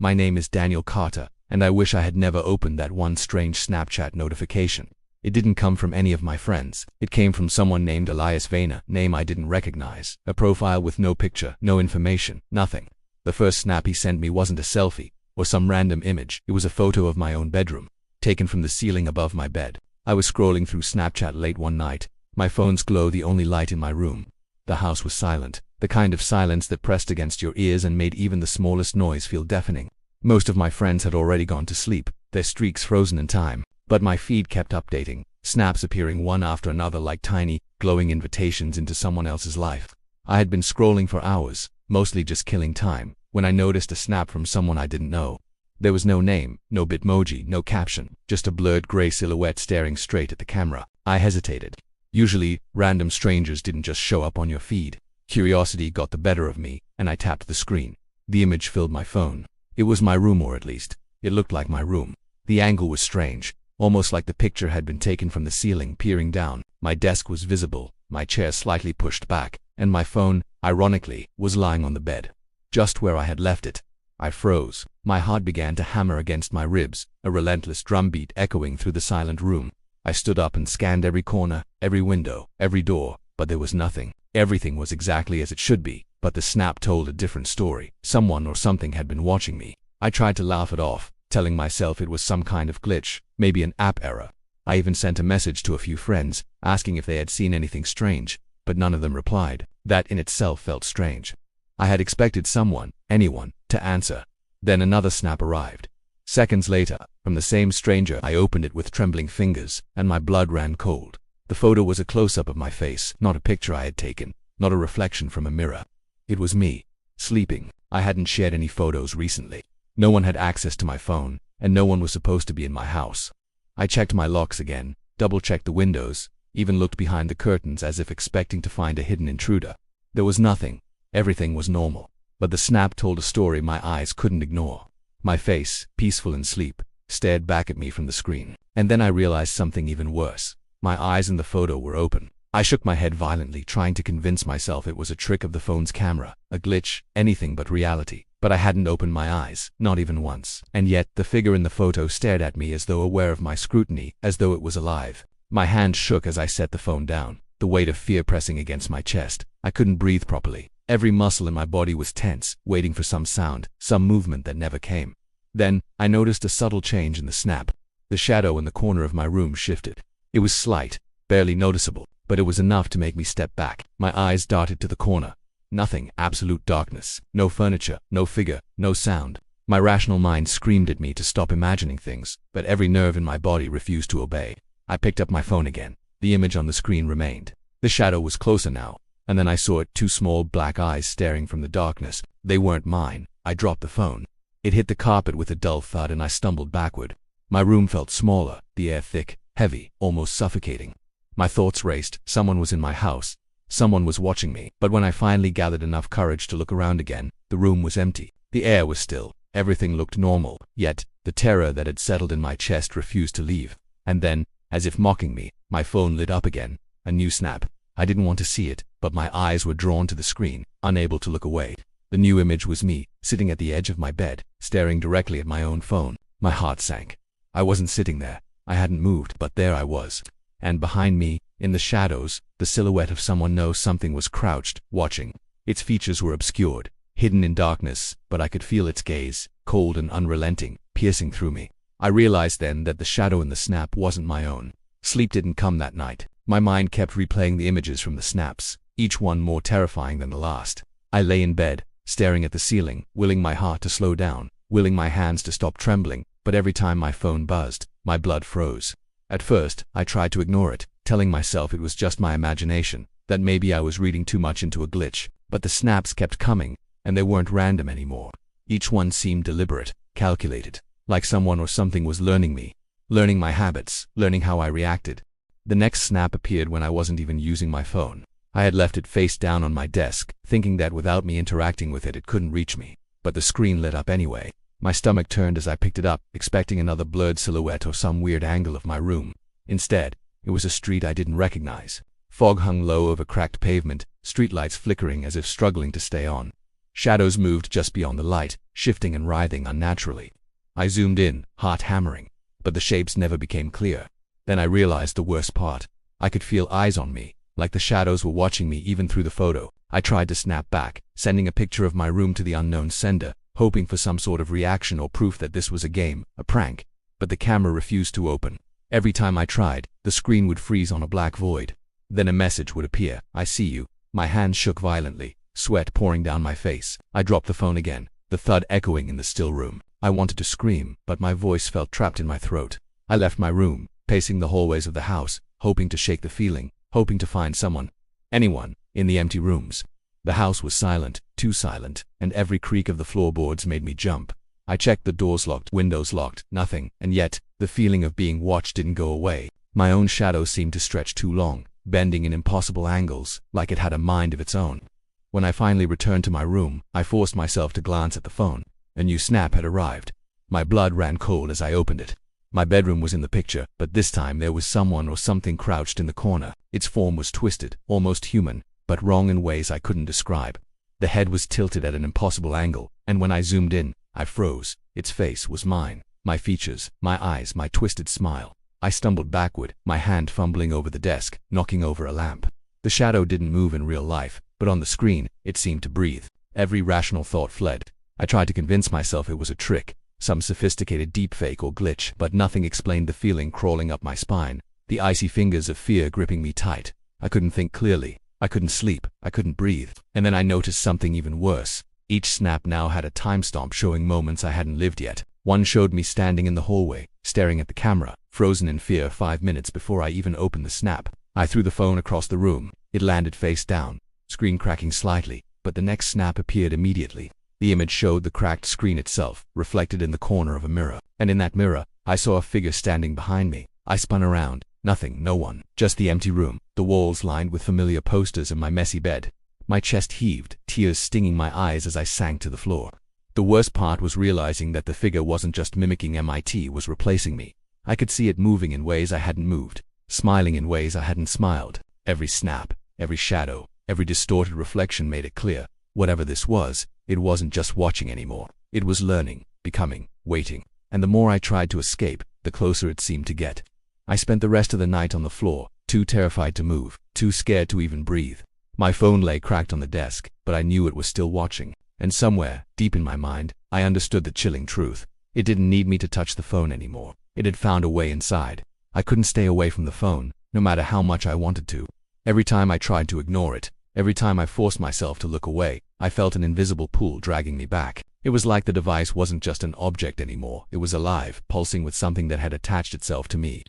My name is Daniel Carter, and I wish I had never opened that one strange Snapchat notification. It didn't come from any of my friends. It came from someone named Elias Vayner, name I didn't recognize. A profile with no picture, no information, nothing. The first snap he sent me wasn't a selfie or some random image. It was a photo of my own bedroom, taken from the ceiling above my bed. I was scrolling through Snapchat late one night, my phone's glow the only light in my room. The house was silent, the kind of silence that pressed against your ears and made even the smallest noise feel deafening. Most of my friends had already gone to sleep, their streaks frozen in time. But my feed kept updating, snaps appearing one after another like tiny, glowing invitations into someone else's life. I had been scrolling for hours, mostly just killing time, when I noticed a snap from someone I didn't know. There was no name, no bitmoji, no caption, just a blurred gray silhouette staring straight at the camera. I hesitated. Usually, random strangers didn't just show up on your feed. Curiosity got the better of me, and I tapped the screen. The image filled my phone. It was my room, or at least, it looked like my room. The angle was strange. Almost like the picture had been taken from the ceiling, peering down. My desk was visible, my chair slightly pushed back, and my phone, ironically, was lying on the bed, just where I had left it. I froze. My heart began to hammer against my ribs, a relentless drumbeat echoing through the silent room. I stood up and scanned every corner, every window, every door, but there was nothing. Everything was exactly as it should be, but the snap told a different story. Someone or something had been watching me. I tried to laugh it off, telling myself it was some kind of glitch, maybe an app error. I even sent a message to a few friends, asking if they had seen anything strange, but none of them replied. That in itself felt strange. I had expected someone, anyone, to answer. Then another snap arrived. Seconds later, from the same stranger. I opened it with trembling fingers, and my blood ran cold. The photo was a close-up of my face, not a picture I had taken, not a reflection from a mirror. It was me, sleeping. I hadn't shared any photos recently. No one had access to my phone, and no one was supposed to be in my house. I checked my locks again, double-checked the windows, even looked behind the curtains as if expecting to find a hidden intruder. There was nothing. Everything was normal. But the snap told a story my eyes couldn't ignore. My face, peaceful in sleep, stared back at me from the screen. And then I realized something even worse. My eyes in the photo were open. I shook my head violently, trying to convince myself it was a trick of the phone's camera, a glitch, anything but reality. But I hadn't opened my eyes, not even once. And yet, the figure in the photo stared at me as though aware of my scrutiny, as though it was alive. My hand shook as I set the phone down, the weight of fear pressing against my chest. I couldn't breathe properly. Every muscle in my body was tense, waiting for some sound, some movement that never came. Then, I noticed a subtle change in the snap. The shadow in the corner of my room shifted. It was slight, barely noticeable, but it was enough to make me step back. My eyes darted to the corner. Nothing, absolute darkness. No furniture, no figure, no sound. My rational mind screamed at me to stop imagining things, but every nerve in my body refused to obey. I picked up my phone again. The image on the screen remained. The shadow was closer now, and then I saw it, two small black eyes staring from the darkness. They weren't mine. I dropped the phone. It hit the carpet with a dull thud and I stumbled backward. My room felt smaller, the air thick, heavy, almost suffocating. My thoughts raced. Someone was in my house. Someone was watching me. But when I finally gathered enough courage to look around again, the room was empty. The air was still. Everything looked normal. Yet, the terror that had settled in my chest refused to leave. And then, as if mocking me, my phone lit up again. A new snap. I didn't want to see it, but my eyes were drawn to the screen, unable to look away. The new image was me, sitting at the edge of my bed, staring directly at my own phone. My heart sank. I wasn't sitting there. I hadn't moved, but there I was. And behind me, in the shadows, the silhouette of someone knows something was crouched, watching. Its features were obscured, hidden in darkness, but I could feel its gaze, cold and unrelenting, piercing through me. I realized then that the shadow in the snap wasn't my own. Sleep didn't come that night. My mind kept replaying the images from the snaps, each one more terrifying than the last. I lay in bed, staring at the ceiling, willing my heart to slow down, willing my hands to stop trembling, but every time my phone buzzed, my blood froze. At first, I tried to ignore it, telling myself it was just my imagination, that maybe I was reading too much into a glitch, but the snaps kept coming, and they weren't random anymore. Each one seemed deliberate, calculated, like someone or something was learning me, learning my habits, learning how I reacted. The next snap appeared when I wasn't even using my phone. I had left it face down on my desk, thinking that without me interacting with it, it couldn't reach me. But the screen lit up anyway. My stomach turned as I picked it up, expecting another blurred silhouette or some weird angle of my room. Instead, it was a street I didn't recognize. Fog hung low over cracked pavement, streetlights flickering as if struggling to stay on. Shadows moved just beyond the light, shifting and writhing unnaturally. I zoomed in, heart hammering, but the shapes never became clear. Then I realized the worst part. I could feel eyes on me, like the shadows were watching me even through the photo. I tried to snap back, sending a picture of my room to the unknown sender, hoping for some sort of reaction or proof that this was a game, a prank, but the camera refused to open. Every time I tried, the screen would freeze on a black void. Then a message would appear, "I see you." My hands shook violently, sweat pouring down my face. I dropped the phone again, the thud echoing in the still room. I wanted to scream, but my voice felt trapped in my throat. I left my room, pacing the hallways of the house, hoping to shake the feeling, hoping to find someone, anyone, in the empty rooms. The house was silent, too silent, and every creak of the floorboards made me jump. I checked the doors locked, windows locked, nothing, and yet, the feeling of being watched didn't go away. My own shadow seemed to stretch too long, bending in impossible angles, like it had a mind of its own. When I finally returned to my room, I forced myself to glance at the phone. A new snap had arrived. My blood ran cold as I opened it. My bedroom was in the picture, but this time there was someone or something crouched in the corner. Its form was twisted, almost human, but wrong in ways I couldn't describe. The head was tilted at an impossible angle, and when I zoomed in, I froze. Its face was mine. My features, my eyes, my twisted smile. I stumbled backward, my hand fumbling over the desk, knocking over a lamp. The shadow didn't move in real life, but on the screen, it seemed to breathe. Every rational thought fled. I tried to convince myself it was a trick, some sophisticated deepfake or glitch, but nothing explained the feeling crawling up my spine, the icy fingers of fear gripping me tight. I couldn't think clearly. I couldn't sleep. I couldn't breathe. And then I noticed something even worse. Each snap now had a timestamp showing moments I hadn't lived yet. One showed me standing in the hallway, staring at the camera, frozen in fear 5 minutes before I even opened the snap. I threw the phone across the room. It landed face down, screen cracking slightly, but the next snap appeared immediately. The image showed the cracked screen itself, reflected in the corner of a mirror. And in that mirror, I saw a figure standing behind me. I spun around. Nothing, no one, just the empty room, the walls lined with familiar posters and my messy bed. My chest heaved, tears stinging my eyes as I sank to the floor. The worst part was realizing that the figure wasn't just mimicking MIT, was replacing me. I could see it moving in ways I hadn't moved, smiling in ways I hadn't smiled. Every snap, every shadow, every distorted reflection made it clear. Whatever this was, it wasn't just watching anymore. It was learning, becoming, waiting. And the more I tried to escape, the closer it seemed to get. I spent the rest of the night on the floor, too terrified to move, too scared to even breathe. My phone lay cracked on the desk, but I knew it was still watching. And somewhere, deep in my mind, I understood the chilling truth. It didn't need me to touch the phone anymore. It had found a way inside. I couldn't stay away from the phone, no matter how much I wanted to. Every time I tried to ignore it, every time I forced myself to look away, I felt an invisible pull dragging me back. It was like the device wasn't just an object anymore. It was alive, pulsing with something that had attached itself to me.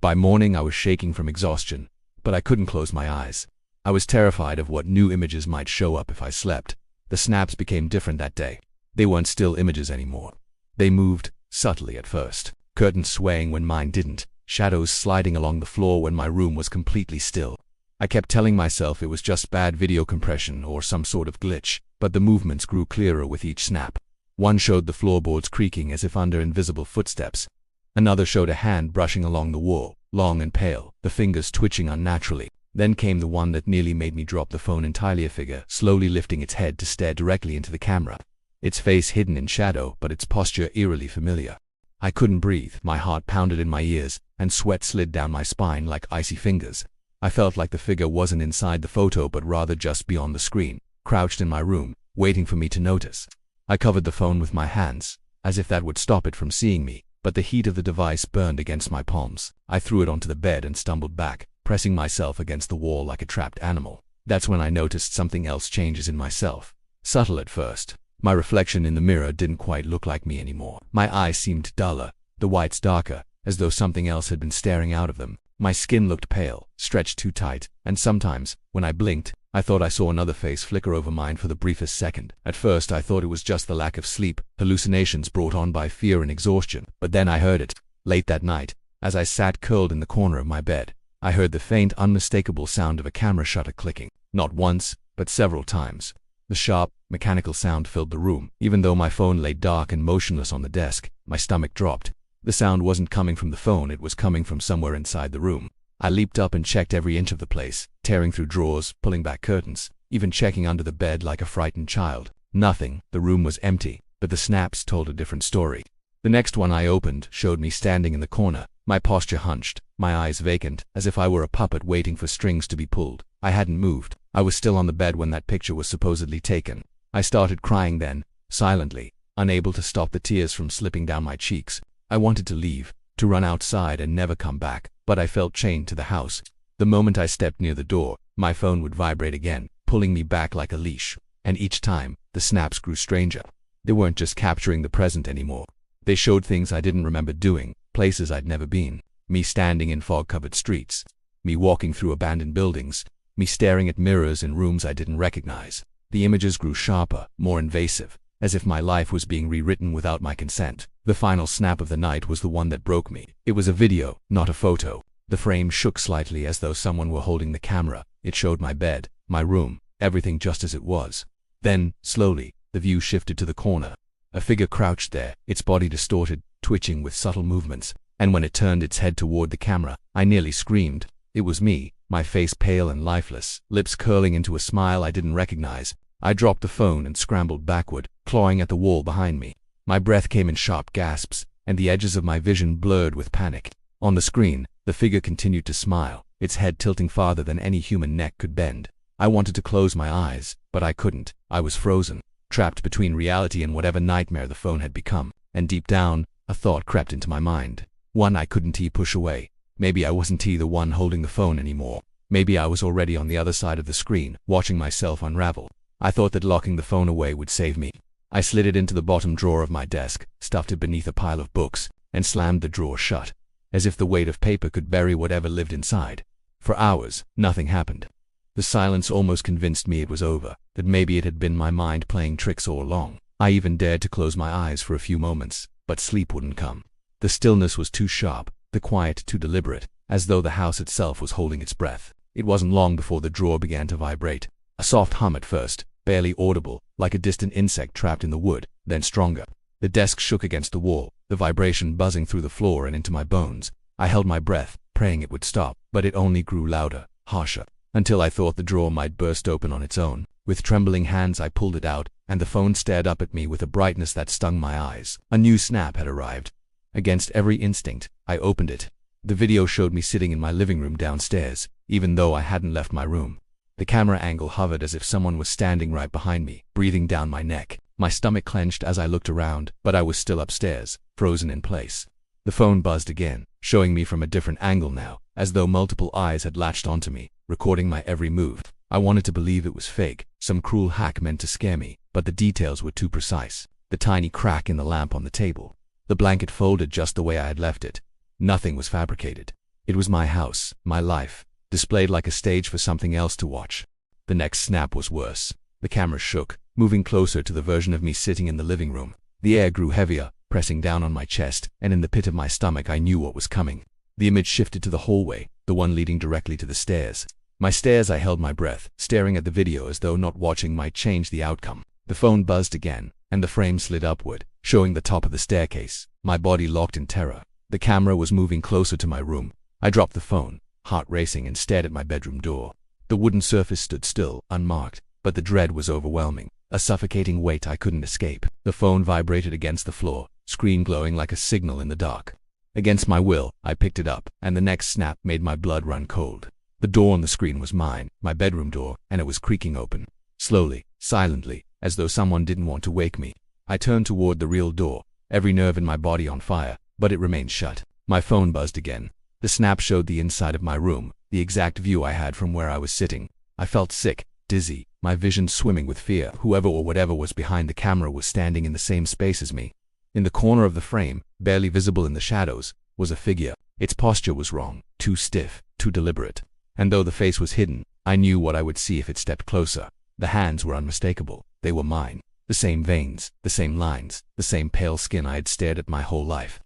By morning I was shaking from exhaustion, but I couldn't close my eyes. I was terrified of what new images might show up if I slept. The snaps became different that day. They weren't still images anymore. They moved, subtly at first, curtains swaying when mine didn't, shadows sliding along the floor when my room was completely still. I kept telling myself it was just bad video compression or some sort of glitch, but the movements grew clearer with each snap. One showed the floorboards creaking as if under invisible footsteps. Another showed a hand brushing along the wall, long and pale, the fingers twitching unnaturally. Then came the one that nearly made me drop the phone entirely, a figure, slowly lifting its head to stare directly into the camera. Its face hidden in shadow, but its posture eerily familiar. I couldn't breathe, my heart pounded in my ears, and sweat slid down my spine like icy fingers. I felt like the figure wasn't inside the photo but rather just beyond the screen, crouched in my room, waiting for me to notice. I covered the phone with my hands, as if that would stop it from seeing me, but the heat of the device burned against my palms. I threw it onto the bed and stumbled back, pressing myself against the wall like a trapped animal. That's when I noticed something else changes in myself. Subtle at first. My reflection in the mirror didn't quite look like me anymore. My eyes seemed duller, the whites darker, as though something else had been staring out of them. My skin looked pale, stretched too tight, and sometimes, when I blinked, I thought I saw another face flicker over mine for the briefest second. At first I thought it was just the lack of sleep, hallucinations brought on by fear and exhaustion. But then I heard it. Late that night, as I sat curled in the corner of my bed, I heard the faint, unmistakable sound of a camera shutter clicking. Not once, but several times. The sharp, mechanical sound filled the room. Even though my phone lay dark and motionless on the desk, my stomach dropped. The sound wasn't coming from the phone, it was coming from somewhere inside the room. I leaped up and checked every inch of the place, tearing through drawers, pulling back curtains, even checking under the bed like a frightened child. Nothing. The room was empty. but the snaps told a different story. The next one I opened showed me standing in the corner, my posture hunched, my eyes vacant, as if I were a puppet waiting for strings to be pulled. I hadn't moved. I was still on the bed when that picture was supposedly taken. I started crying then, silently, unable to stop the tears from slipping down my cheeks. I wanted to leave, to run outside and never come back, but I felt chained to the house. The moment I stepped near the door, my phone would vibrate again, pulling me back like a leash. And each time, the snaps grew stranger. They weren't just capturing the present anymore. They showed things I didn't remember doing, places I'd never been. Me standing in fog-covered streets. Me walking through abandoned buildings. Me staring at mirrors in rooms I didn't recognize. The images grew sharper, more invasive, as if my life was being rewritten without my consent. The final snap of the night was the one that broke me. It was a video, not a photo. The frame shook slightly as though someone were holding the camera. It showed my bed, my room, everything just as it was. Then, slowly, the view shifted to the corner. A figure crouched there, its body distorted, twitching with subtle movements, and when it turned its head toward the camera, I nearly screamed. It was me, my face pale and lifeless, lips curling into a smile I didn't recognize. I dropped the phone and scrambled backward, clawing at the wall behind me. My breath came in sharp gasps, and the edges of my vision blurred with panic. On the screen, the figure continued to smile, its head tilting farther than any human neck could bend. I wanted to close my eyes, but I couldn't. I was frozen, trapped between reality and whatever nightmare the phone had become. And deep down, a thought crept into my mind. One I couldn't push away. Maybe I wasn't the one holding the phone anymore. Maybe I was already on the other side of the screen, watching myself unravel. I thought that locking the phone away would save me. I slid it into the bottom drawer of my desk, stuffed it beneath a pile of books, and slammed the drawer shut, as if the weight of paper could bury whatever lived inside. For hours, nothing happened. The silence almost convinced me it was over, that maybe it had been my mind playing tricks all along. I even dared to close my eyes for a few moments, but sleep wouldn't come. The stillness was too sharp, the quiet too deliberate, as though the house itself was holding its breath. It wasn't long before the drawer began to vibrate. A soft hum at first, barely audible, like a distant insect trapped in the wood, then stronger. The desk shook against the wall, the vibration buzzing through the floor and into my bones. I held my breath, praying it would stop, but it only grew louder, harsher, until I thought the drawer might burst open on its own. With trembling hands I pulled it out, and the phone stared up at me with a brightness that stung my eyes. A new snap had arrived. Against every instinct, I opened it. The video showed me sitting in my living room downstairs, even though I hadn't left my room. The camera angle hovered as if someone was standing right behind me, breathing down my neck. My stomach clenched as I looked around, but I was still upstairs, frozen in place. The phone buzzed again, showing me from a different angle now, as though multiple eyes had latched onto me, recording my every move. I wanted to believe it was fake, some cruel hack meant to scare me, but the details were too precise. The tiny crack in the lamp on the table. The blanket folded just the way I had left it. Nothing was fabricated. It was my house, my life, displayed like a stage for something else to watch. The next snap was worse. The camera shook, moving closer to the version of me sitting in the living room. The air grew heavier, pressing down on my chest, and in the pit of my stomach I knew what was coming. The image shifted to the hallway, the one leading directly to the stairs. My stairs, I held my breath, staring at the video as though not watching might change the outcome. The phone buzzed again, and the frame slid upward, showing the top of the staircase. My body locked in terror. The camera was moving closer to my room. I dropped the phone, heart racing, and stared at my bedroom door. The wooden surface stood still, unmarked, but the dread was overwhelming, a suffocating weight I couldn't escape. The phone vibrated against the floor, screen glowing like a signal in the dark. Against my will, I picked it up, and the next snap made my blood run cold. The door on the screen was mine, my bedroom door, and it was creaking open. Slowly, silently, as though someone didn't want to wake me. I turned toward the real door, every nerve in my body on fire, but it remained shut. My phone buzzed again. The snap showed the inside of my room, the exact view I had from where I was sitting. I felt sick, dizzy, my vision swimming with fear. Whoever or whatever was behind the camera was standing in the same space as me. In the corner of the frame, barely visible in the shadows, was a figure. Its posture was wrong, too stiff, too deliberate. And though the face was hidden, I knew what I would see if it stepped closer. The hands were unmistakable. They were mine. The same veins, the same lines, the same pale skin I had stared at my whole life.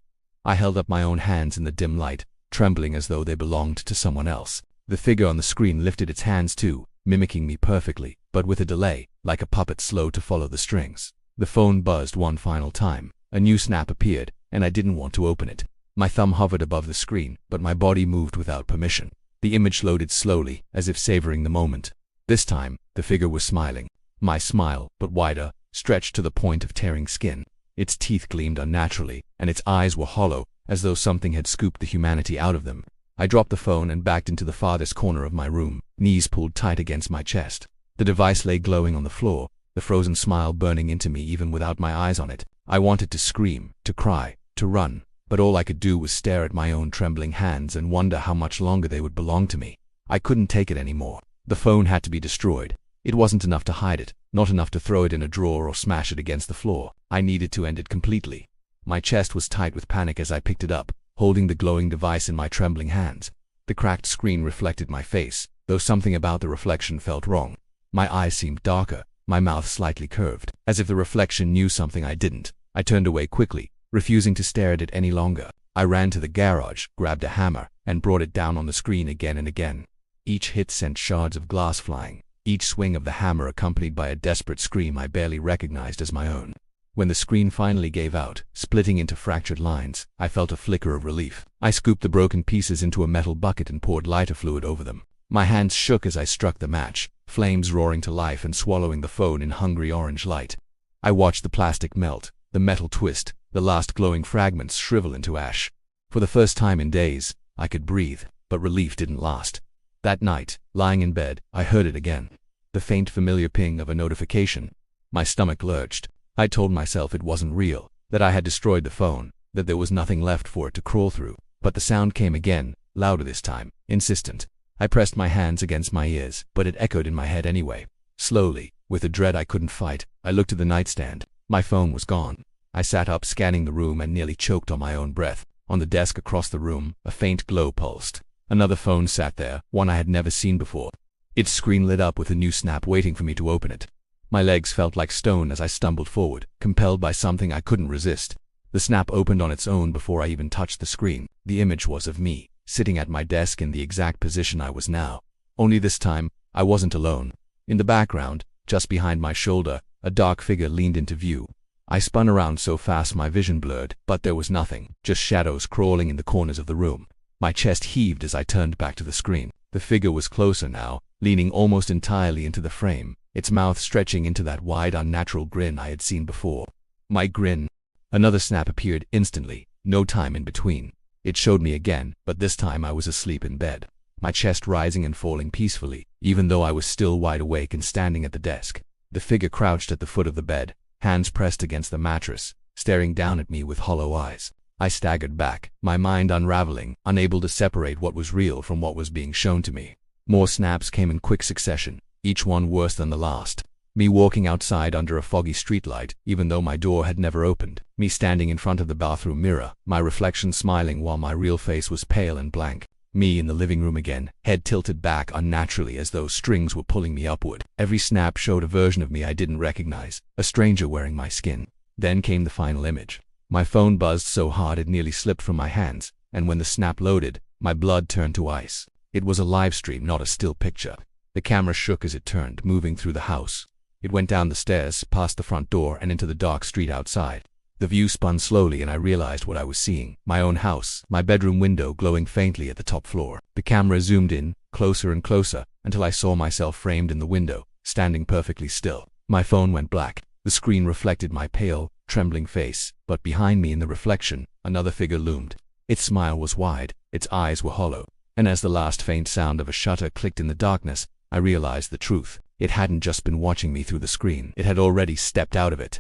I held up my own hands in the dim light, trembling as though they belonged to someone else. The figure on the screen lifted its hands too, mimicking me perfectly, but with a delay, like a puppet slow to follow the strings. The phone buzzed one final time. A new snap appeared, and I didn't want to open it. My thumb hovered above the screen, but my body moved without permission. The image loaded slowly, as if savoring the moment. This time, the figure was smiling. My smile, but wider, stretched to the point of tearing skin. Its teeth gleamed unnaturally, and its eyes were hollow, as though something had scooped the humanity out of them. I dropped the phone and backed into the farthest corner of my room, knees pulled tight against my chest. The device lay glowing on the floor, the frozen smile burning into me even without my eyes on it. I wanted to scream, to cry, to run, but all I could do was stare at my own trembling hands and wonder how much longer they would belong to me. I couldn't take it anymore. The phone had to be destroyed. It wasn't enough to hide it, not enough to throw it in a drawer or smash it against the floor. I needed to end it completely. My chest was tight with panic as I picked it up, holding the glowing device in my trembling hands. The cracked screen reflected my face, though something about the reflection felt wrong. My eyes seemed darker, my mouth slightly curved, as if the reflection knew something I didn't. I turned away quickly, refusing to stare at it any longer. I ran to the garage, grabbed a hammer, and brought it down on the screen again and again. Each hit sent shards of glass flying, each swing of the hammer accompanied by a desperate scream I barely recognized as my own. When the screen finally gave out, splitting into fractured lines, I felt a flicker of relief. I scooped the broken pieces into a metal bucket and poured lighter fluid over them. My hands shook as I struck the match, flames roaring to life and swallowing the phone in hungry orange light. I watched the plastic melt, the metal twist, the last glowing fragments shrivel into ash. For the first time in days, I could breathe, but relief didn't last. That night, lying in bed, I heard it again. The faint familiar ping of a notification. My stomach lurched. I told myself it wasn't real, that I had destroyed the phone, that there was nothing left for it to crawl through. But the sound came again, louder this time, insistent. I pressed my hands against my ears, but it echoed in my head anyway. Slowly, with a dread I couldn't fight, I looked at the nightstand. My phone was gone. I sat up, scanning the room, and nearly choked on my own breath. On the desk across the room, a faint glow pulsed. Another phone sat there, one I had never seen before. Its screen lit up with a new snap waiting for me to open it. My legs felt like stone as I stumbled forward, compelled by something I couldn't resist. The snap opened on its own before I even touched the screen. The image was of me, sitting at my desk in the exact position I was now. Only this time, I wasn't alone. In the background, just behind my shoulder, a dark figure leaned into view. I spun around so fast my vision blurred, but there was nothing, just shadows crawling in the corners of the room. My chest heaved as I turned back to the screen. The figure was closer now, leaning almost entirely into the frame, its mouth stretching into that wide, unnatural grin I had seen before. My grin. Another snap appeared instantly, no time in between. It showed me again, but this time I was asleep in bed, my chest rising and falling peacefully, even though I was still wide awake and standing at the desk. The figure crouched at the foot of the bed, hands pressed against the mattress, staring down at me with hollow eyes. I staggered back, my mind unraveling, unable to separate what was real from what was being shown to me. More snaps came in quick succession, each one worse than the last. Me walking outside under a foggy streetlight, even though my door had never opened. Me standing in front of the bathroom mirror, my reflection smiling while my real face was pale and blank. Me in the living room again, head tilted back unnaturally as though strings were pulling me upward. Every snap showed a version of me I didn't recognize, a stranger wearing my skin. Then came the final image. My phone buzzed so hard it nearly slipped from my hands, and when the snap loaded, my blood turned to ice. It was a live stream, not a still picture. The camera shook as it turned, moving through the house. It went down the stairs, past the front door, and into the dark street outside. The view spun slowly and I realized what I was seeing. My own house, my bedroom window glowing faintly at the top floor. The camera zoomed in, closer and closer, until I saw myself framed in the window, standing perfectly still. My phone went black. The screen reflected my pale, trembling face, but behind me in the reflection, another figure loomed. Its smile was wide, its eyes were hollow, and as the last faint sound of a shutter clicked in the darkness, I realized the truth. It hadn't just been watching me through the screen. It had already stepped out of it.